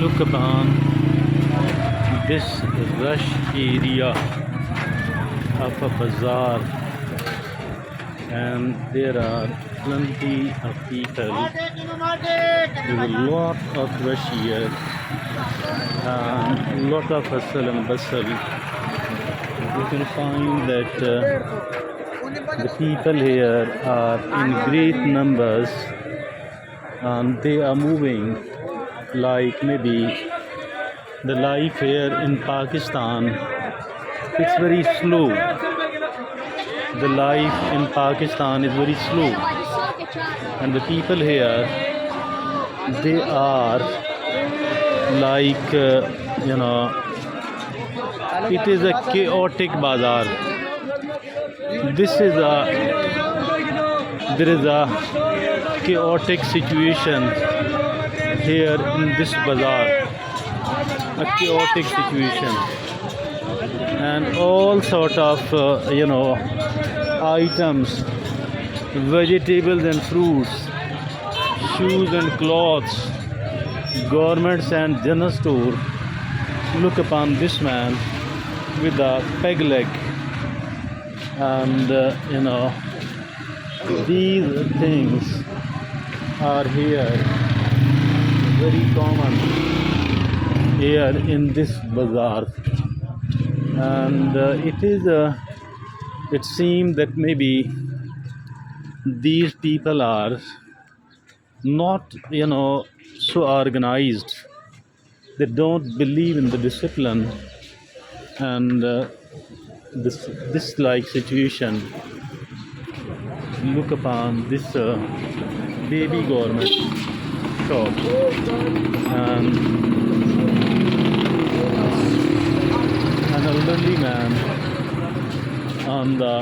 Look upon this rush area of a bazaar, and there are plenty of people. There's a lot of rush here, and lot of hustle and bustle. You can find that the people here are in great numbers, and they are moving like maybe the life here in Pakistan. It's very slow. The life in Pakistan is very slow, and the people here, they are like it is a chaotic bazaar. There is a chaotic situation here in this bazaar, a chaotic situation, and all sort of items, vegetables and fruits, shoes and clothes, garments and general store. Look upon this man with a peg leg, and these things are here very common here in this bazaar, and it seems that maybe these people are not so organized. They don't believe in the discipline, and this like situation. Look upon this baby garment shop, and an elderly man on the